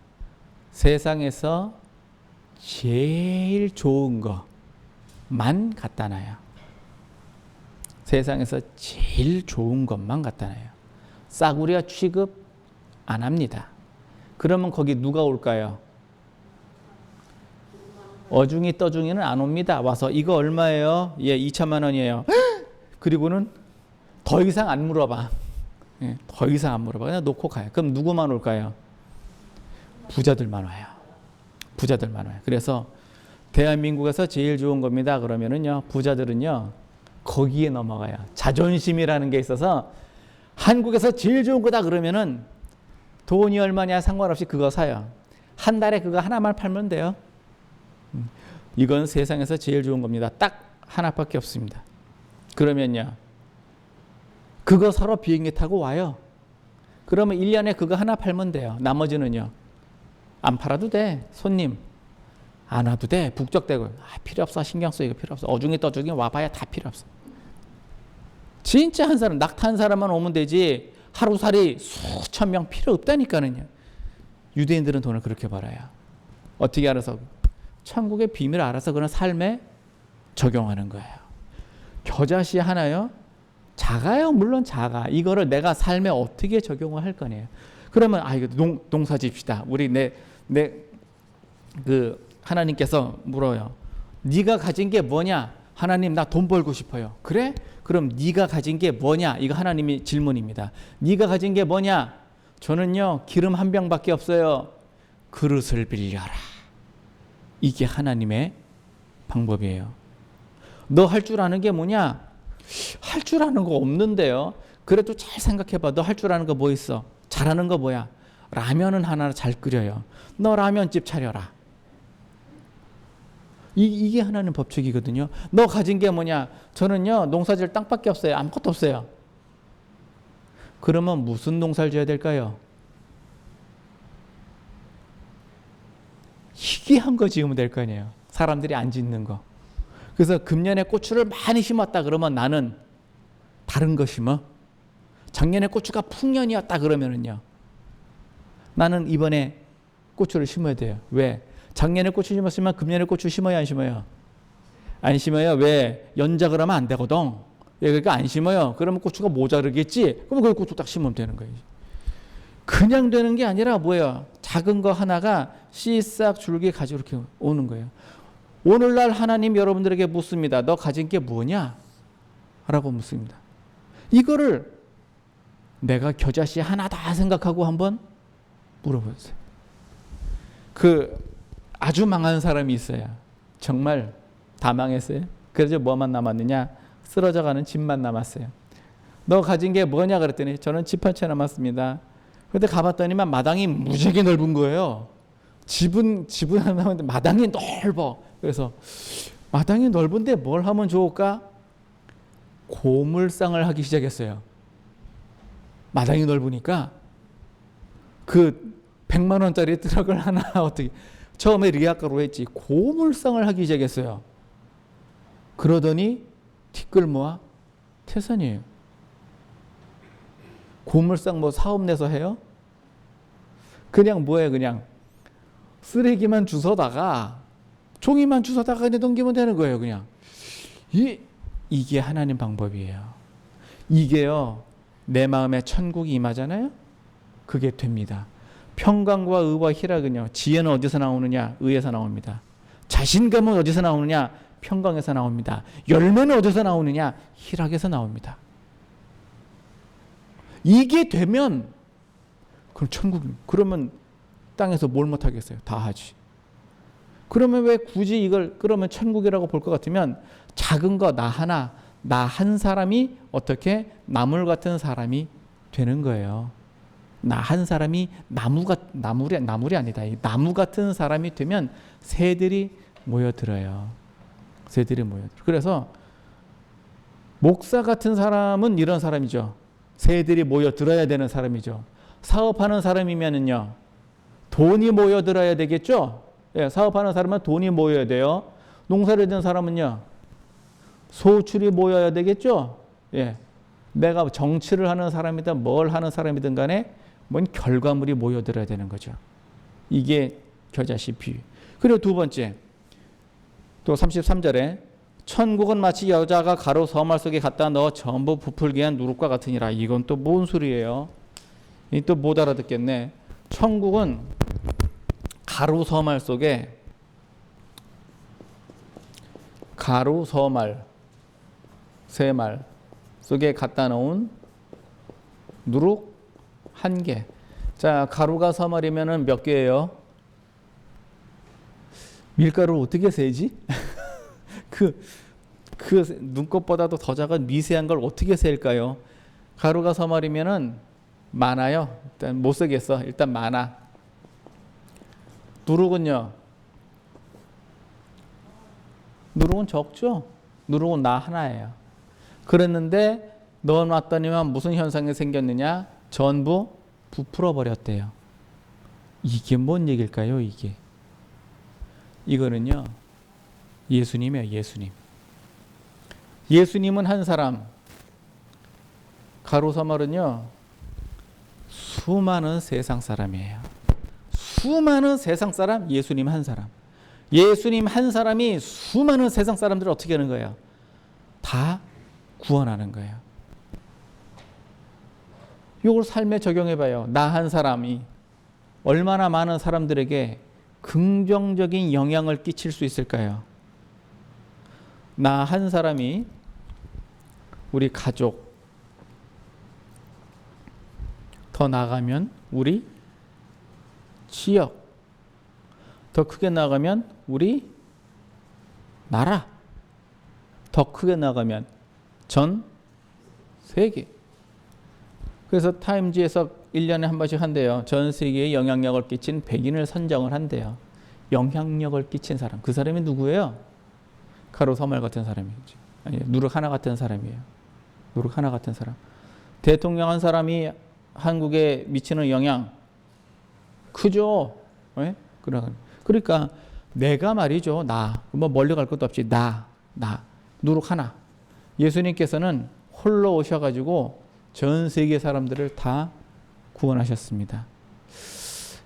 [SPEAKER 1] 세상에서 제일 좋은 것만 갖다 놔요. 세상에서 제일 좋은 것만 갖다 놔요. 싸구려 취급 안 합니다. 그러면 거기 누가 올까요? 어중이 떠중이는 안 옵니다. 와서 이거 얼마예요? 예, 2천만 원이에요. 그리고는 더 이상 안 물어봐. 예, 더 이상 안 물어봐. 그냥 놓고 가요. 그럼 누구만 올까요? 부자들만 와요. 부자들만 와요. 그래서 대한민국에서 제일 좋은 겁니다. 그러면은요, 부자들은요, 거기에 넘어가요. 자존심이라는 게 있어서 한국에서 제일 좋은 거다 그러면은 돈이 얼마냐 상관없이 그거 사요. 한 달에 그거 하나만 팔면 돼요. 이건 세상에서 제일 좋은 겁니다. 딱 하나밖에 없습니다. 그러면요, 그거 사러 비행기 타고 와요. 그러면 1년에 그거 하나 팔면 돼요. 나머지는요, 안 팔아도 돼. 손님 안 와도 돼. 북적대고 필요 없어. 신경 써. 이거 필요 없어. 어중이 떠중이 와봐야 다 필요 없어. 진짜 한 사람, 낙타한 사람만 오면 되지 하루살이 수천 명 필요 없다니까는요. 유대인들은 돈을 그렇게 벌어요. 어떻게 알아서? 천국의 비밀을 알아서 그런 삶에 적용하는 거예요. 겨자씨 하나요? 작아요. 물론 작아. 이거를 내가 삶에 어떻게 적용을 할 거냐. 그러면 이거 농사 집시다. 우리 그 하나님께서 물어요. 네가 가진 게 뭐냐? 하나님, 나 돈 벌고 싶어요. 그래? 그럼 네가 가진 게 뭐냐? 이거 하나님의 질문입니다. 네가 가진 게 뭐냐? 저는요, 기름 한 병밖에 없어요. 그릇을 빌려라. 이게 하나님의 방법이에요. 너 할 줄 아는 게 뭐냐? 할 줄 아는 거 없는데요. 그래도 잘 생각해봐. 너 할 줄 아는 거 뭐 있어? 잘하는 거 뭐야? 라면은 하나 잘 끓여요. 너 라면집 차려라. 이게 하나님 법칙이거든요. 너 가진 게 뭐냐? 저는요, 농사질 땅밖에 없어요. 아무것도 없어요. 그러면 무슨 농사를 지어야 될까요? 희귀한 거 지으면 될 거 아니에요. 사람들이 안 짓는 거. 그래서 금년에 고추를 많이 심었다 그러면 나는 다른 거 심어. 작년에 고추가 풍년이었다 그러면은요, 나는 이번에 고추를 심어야 돼요. 왜? 작년에 고추 심었으면 금년에 고추 심어야 안 심어요? 안 심어요. 왜? 연작을 하면 안 되거든. 예, 그러니까 안 심어요. 그러면 고추가 모자르겠지? 그럼 그 고추 딱 심으면 되는 거예요. 그냥 되는 게 아니라 뭐예요? 작은 거 하나가 씨싹 줄기 가지고 이렇게 오는 거예요. 오늘날 하나님 여러분들에게 묻습니다. 너 가진 게 뭐냐? 라고 묻습니다. 이거를 내가 겨자씨 하나다 생각하고 한번 물어보세요. 아주 망한 사람이 있어요. 정말 다 망했어요. 그래서 뭐만 남았느냐? 쓰러져가는 집만 남았어요. 너 가진 게 뭐냐 그랬더니 저는 집 한 채 남았습니다. 그런데 가봤더니만 마당이 무지하게 넓은 거예요. 집은 하나 남았는데 마당이 넓어. 그래서 마당이 넓은데 뭘 하면 좋을까? 고물상을 하기 시작했어요. 마당이 넓으니까 그 100만 원짜리 트럭을 하나 어떻게 처음에 리아카로 했지 고물상을 하기 시작했어요. 그러더니 티끌모아 태산이에요. 고물상 뭐 사업 내서 해요? 그냥 뭐예요? 그냥 쓰레기만 주워다가 종이만 주워다가 그냥 넘기면 되는 거예요. 그냥 이게 하나님 방법이에요. 이게요 내 마음에 천국이 임하잖아요. 그게 됩니다. 평강과 의와 희락은요, 지혜는 어디서 나오느냐? 의에서 나옵니다. 자신감은 어디서 나오느냐? 평강에서 나옵니다. 열매는 어디서 나오느냐? 희락에서 나옵니다. 이게 되면 그럼 그러면 땅에서 뭘 못하겠어요? 다 하지. 그러면 왜 굳이 이걸 그러면 천국이라고 볼 것 같으면 작은 거 나 한 사람이 어떻게 나물 같은 사람이 되는 거예요. 나 한 사람이 나물이 아니다. 나무 같은 사람이 되면 새들이 모여들어요. 새들이 모여들어. 그래서 목사 같은 사람은 이런 사람이죠. 새들이 모여들어야 되는 사람이죠. 사업하는 사람이면은요, 돈이 모여들어야 되겠죠. 예, 사업하는 사람은 돈이 모여야 돼요. 농사를 짓는 사람은요, 소출이 모여야 되겠죠. 예, 내가 정치를 하는 사람이든 뭘 하는 사람이든 간에 뭔 결과물이 모여들어야 되는 거죠. 이게 겨자씨 비유. 그리고 두 번째, 또 33절에 천국은 마치 여자가 가루 서말 속에 갖다 넣어 전부 부풀게 한 누룩과 같으니라. 이건 또 뭔 소리예요? 이 또 못 알아듣겠네. 천국은 가루 서말 속에 가루 서말 세말 속에 갖다 놓은 누룩 한 개. 자, 가루가 서말이면은 몇 개예요? 밀가루를 어떻게 세지? 그 눈곱보다도 더 작은 미세한 걸 어떻게 셀까요? 가루가 서말이면은 많아요. 일단 못 쓰겠어. 일단 많아. 누룩은요? 누룩은 적죠. 누룩은 나 하나예요. 그랬는데 넣어놨더니만 무슨 현상이 생겼느냐? 전부 부풀어 버렸대요. 이게 뭔 얘기일까요? 이거는요, 예수님이에요. 예수님은 한 사람, 가로사말은요 수많은 세상 사람이에요. 수많은 세상 사람, 예수님 한 사람. 예수님 한 사람이 수많은 세상 사람들을 어떻게 하는 거예요? 다 구원하는 거예요. 이걸 삶에 적용해봐요. 나 한 사람이 얼마나 많은 사람들에게 긍정적인 영향을 끼칠 수 있을까요? 나 한 사람이 우리 가족, 더 나아가면 우리 지역, 더 크게 나아가면 우리 나라, 더 크게 나아가면 전 세계. 그래서 타임지에서 1년에 한 번씩 한대요. 전 세계에 영향력을 끼친 100인을 선정을 한대요. 영향력을 끼친 사람. 그 사람이 누구예요? 가로 서말 같은 사람이지. 아니, 누룩 하나 같은 사람이에요. 누룩 하나 같은 사람. 대통령 한 사람이 한국에 미치는 영향 크죠. 네? 그러니까 내가 말이죠. 나. 뭐 멀리 갈 것도 없이 나 누룩 하나. 예수님께서는 홀로 오셔가지고 전 세계 사람들을 다 구원하셨습니다.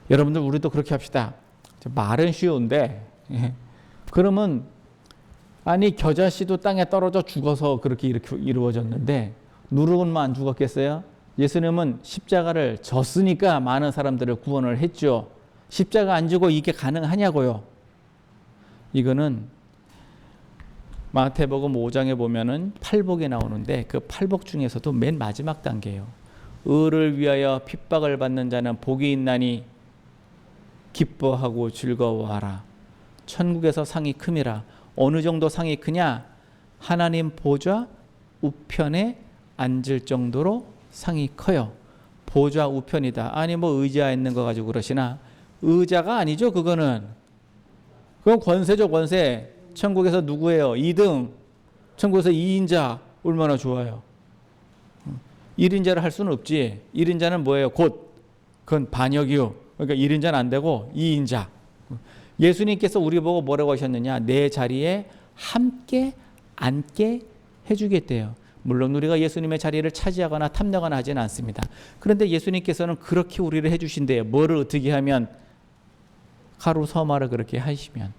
[SPEAKER 1] 여러분들 우리도 그렇게 합시다. 말은 쉬운데 그러면 아니 겨자씨도 땅에 떨어져 죽어서 그렇게 이루어졌는데 누룩은만 안 죽었겠어요? 예수님은 십자가를 졌으니까 많은 사람들을 구원을 했죠. 십자가 안 지고 이게 가능하냐고요. 이거는 마태복음 5장에 보면은 팔복이 나오는데 그 팔복 중에서도 맨 마지막 단계예요. 의를 위하여 핍박을 받는 자는 복이 있나니 기뻐하고 즐거워하라. 천국에서 상이 큼이라. 어느 정도 상이 크냐? 하나님 보좌 우편에 앉을 정도로 상이 커요. 보좌 우편이다. 아니 뭐 의자 있는 거 가지고 그러시나? 의자가 아니죠. 그건 권세죠. 권세. 천국에서 누구예요? 2등. 천국에서 2인자. 얼마나 좋아요. 1인자를 할 수는 없지. 1인자는 뭐예요? 그건 반역이요. 그러니까 1인자는 안 되고 2인자. 예수님께서 우리 보고 뭐라고 하셨느냐? 내 자리에 함께 앉게 해주겠대요. 물론 우리가 예수님의 자리를 차지하거나 탐내거나 하지는 않습니다. 그런데 예수님께서는 그렇게 우리를 해주신대요. 뭐를 어떻게 하면? 가루 서마를 그렇게 하시면.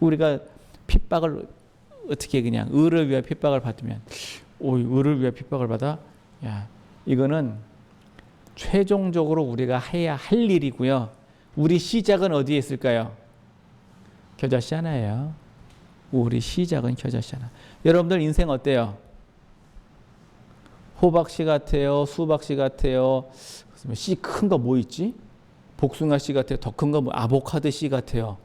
[SPEAKER 1] 우리가 핍박을 어떻게 그냥 의를 위해 핍박을 받으면 의를 위해 핍박을 받아? 야, 이거는 최종적으로 우리가 해야 할 일이고요. 우리 시작은 어디에 있을까요? 겨자씨 하나예요. 우리 시작은 겨자씨 하나. 여러분들 인생 어때요? 호박씨 같아요? 수박씨 같아요? 씨 큰 거 뭐 있지? 복숭아씨 같아요? 더 큰 거 뭐 아보카도씨 같아요?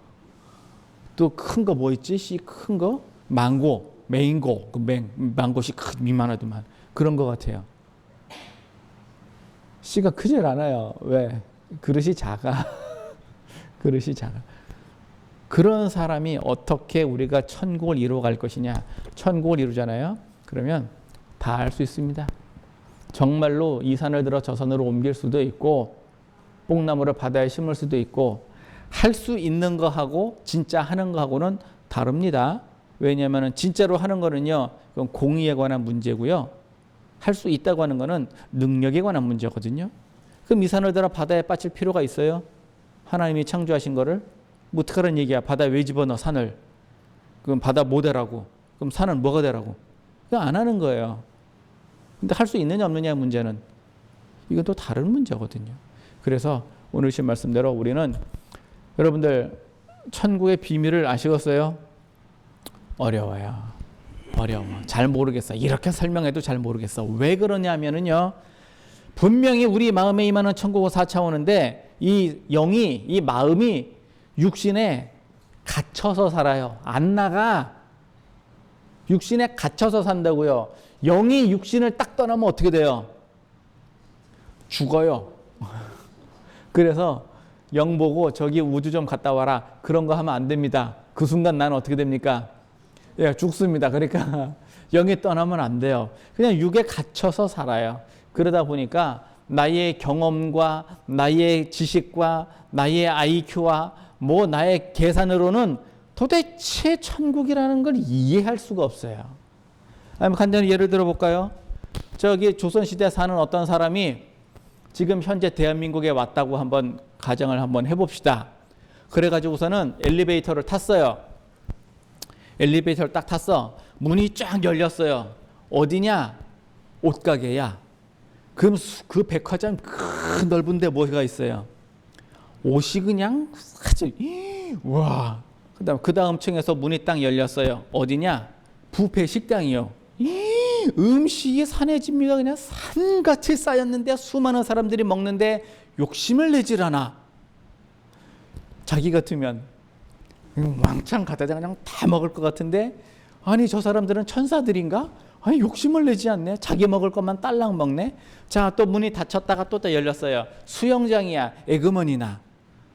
[SPEAKER 1] 또 큰 거 뭐 있지? 씨 큰 거? 망고, 메인고, 망고씨 미만하더만 그런 거 같아요. 씨가 크질 않아요. 왜? 그릇이 작아. 그릇이 작아. 그런 사람이 어떻게 우리가 천국을 이루어갈 것이냐. 천국을 이루잖아요. 그러면 다 알 수 있습니다. 정말로 이 산을 들어 저 산으로 옮길 수도 있고 뽕나무를 바다에 심을 수도 있고 할 수 있는 거하고 진짜 하는 거하고는 다릅니다. 왜냐하면 진짜로 하는 거는요. 그건 공의에 관한 문제고요. 할 수 있다고 하는 거는 능력에 관한 문제거든요. 그럼 이 산을 들어 바다에 빠질 필요가 있어요? 하나님이 창조하신 거를? 뭐 어떡하라는 얘기야. 바다 왜 집어넣어 산을? 그럼 바다 뭐 되라고? 그럼 산은 뭐가 되라고? 그거 안 하는 거예요. 근데 할 수 있느냐 없느냐의 문제는 이건 또 다른 문제거든요. 그래서 오늘 신 말씀대로 우리는 여러분들 천국의 비밀을 아시겠어요? 어려워요. 어려워. 잘 모르겠어. 이렇게 설명해도 잘 모르겠어. 왜 그러냐면은요. 분명히 우리 마음에 임하는 천국은 4차원인데 이 영이 이 마음이 육신에 갇혀서 살아요. 안 나가. 육신에 갇혀서 산다고요. 영이 육신을 딱 떠나면 어떻게 돼요? 죽어요. 그래서 영 보고 저기 우주 좀 갔다 와라. 그런 거 하면 안 됩니다. 그 순간 나는 어떻게 됩니까? 예, 죽습니다. 그러니까 영이 떠나면 안 돼요. 그냥 육에 갇혀서 살아요. 그러다 보니까 나의 경험과 나의 지식과 나의 IQ와 뭐 나의 계산으로는 도대체 천국이라는 걸 이해할 수가 없어요. 아니면 간단히 예를 들어 볼까요? 저기 조선시대 사는 어떤 사람이 지금 현재 대한민국에 왔다고 한번 가정을 한번 해봅시다. 그래가지고서는 엘리베이터를 탔어요. 엘리베이터를 딱 탔어. 문이 쫙 열렸어요. 어디냐? 옷가게야. 그럼 그 백화점 큰 넓은데 뭐가 있어요? 옷이 그냥 아주 와. 그 다음 층에서 문이 딱 열렸어요. 어디냐? 뷔페 식당이요. 음식이 산의 진미가 그냥 산같이 쌓였는데 수많은 사람들이 먹는데 욕심을 내질 않아. 자기 같으면 왕창 갖다가 그냥 다 먹을 것 같은데 아니 저 사람들은 천사들인가? 아니 욕심을 내지 않네. 자기 먹을 것만 딸랑 먹네. 자, 또 문이 닫혔다가 또 열렸어요. 수영장이야. 에그머니나.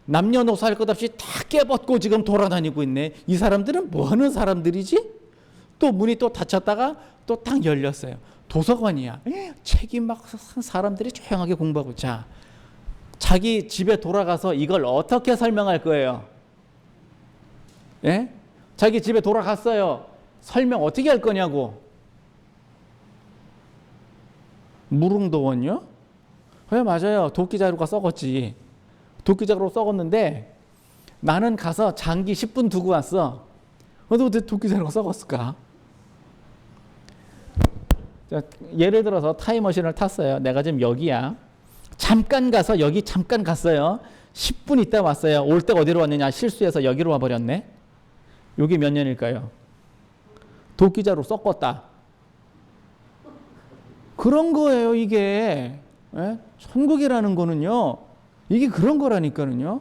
[SPEAKER 1] 남녀노소 할 것 없이 다 깨벗고 지금 돌아다니고 있네. 이 사람들은 뭐 하는 사람들이지? 또 문이 또 닫혔다가 또 딱 열렸어요. 도서관이야. 책이 막 사람들이 조용하게 공부하고. 자, 자기 집에 돌아가서 이걸 어떻게 설명할 거예요? 예? 자기 집에 돌아갔어요. 설명 어떻게 할 거냐고. 무릉도원요? 네, 맞아요. 도끼자루가 썩었지. 도끼자루로 썩었는데 나는 가서 장기 10분 두고 왔어. 어떻게 도끼자루가 썩었을까? 자, 예를 들어서 타임머신을 탔어요. 내가 지금 여기야. 잠깐 가서 여기 잠깐 갔어요. 10분 있다 왔어요. 올 때가 어디로 왔느냐? 실수해서 여기로 와버렸네. 여기 몇 년일까요? 도끼자루 썩었다. 그런 거예요, 이게. 예? 천국이라는 거는요. 이게 그런 거라니까는요.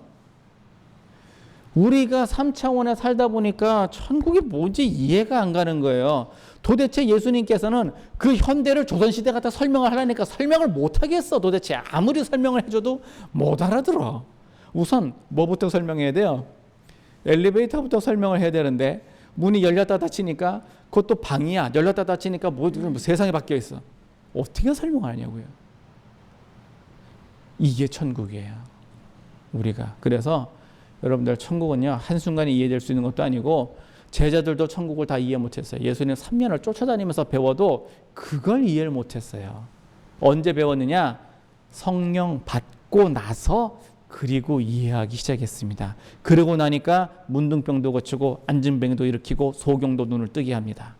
[SPEAKER 1] 우리가 3차원에 살다 보니까 천국이 뭔지 이해가 안 가는 거예요. 도대체 예수님께서는 그 현대를 조선시대 갖다 설명을 하려니까 설명을 못 하겠어. 도대체 아무리 설명을 해줘도 못 알아들어. 우선 뭐부터 설명해야 돼요? 엘리베이터부터 설명을 해야 되는데 문이 열렸다 닫히니까 그것도 방이야. 열렸다 닫히니까 뭐 세상에 바뀌어 있어. 어떻게 설명하냐고요. 이게 천국이에요. 우리가. 그래서 여러분들 천국은요. 한순간에 이해될 수 있는 것도 아니고 제자들도 천국을 다 이해 못했어요. 예수님 3년을 쫓아다니면서 배워도 그걸 이해를 못했어요. 언제 배웠느냐? 성령 받고 나서 그리고 이해하기 시작했습니다. 그러고 나니까 문둥병도 고치고 안진뱅이도 일으키고 소경도 눈을 뜨게 합니다.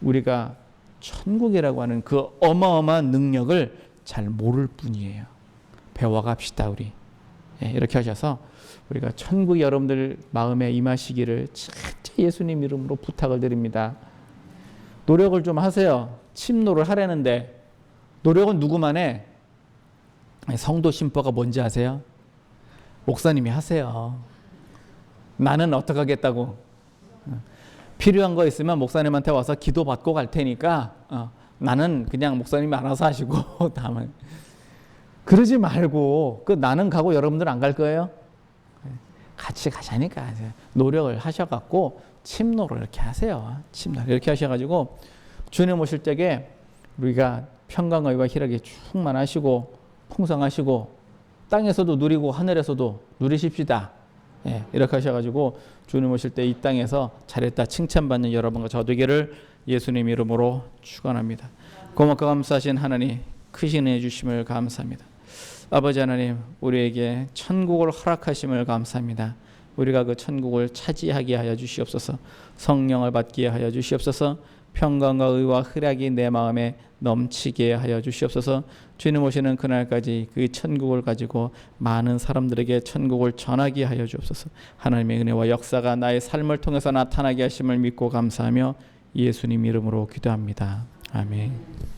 [SPEAKER 1] 우리가 천국이라고 하는 그 어마어마한 능력을 잘 모를 뿐이에요. 배워갑시다 우리. 이렇게 하셔서 우리가 천국이 여러분들 마음에 임하시기를 진짜 예수님 이름으로 부탁을 드립니다. 노력을 좀 하세요. 침노를 하려는데 노력은 누구만 해? 성도 신보가 뭔지 아세요? 목사님이 하세요. 나는 어떻게 하겠다고. 필요한 거 있으면 목사님한테 와서 기도 받고 갈 테니까 나는 그냥 목사님이 알아서 하시고 다음은 그러지 말고 그 나는 가고 여러분들 안 갈 거예요? 같이 가자니까 노력을 하셔갖고 침노를 이렇게 하세요. 침노 이렇게 하셔가지고 주님 오실 때에 우리가 평강과 희락이 충만하시고 풍성하시고 땅에서도 누리고 하늘에서도 누리십시다. 이렇게 하셔가지고 주님 오실 때 이 땅에서 잘했다 칭찬받는 여러분과 저 되기를 예수님 이름으로 축원합니다. 고맙고 감사하신 하나님 크신 은혜 주심을 감사합니다. 아버지 하나님 우리에게 천국을 허락하심을 감사합니다. 우리가 그 천국을 차지하게 하여 주시옵소서. 성령을 받게 하여 주시옵소서. 평강과 의와 희락이 내 마음에 넘치게 하여 주시옵소서. 주님 오시는 그날까지 그 천국을 가지고 많은 사람들에게 천국을 전하게 하여 주옵소서. 하나님의 은혜와 역사가 나의 삶을 통해서 나타나게 하심을 믿고 감사하며 예수님 이름으로 기도합니다. 아멘.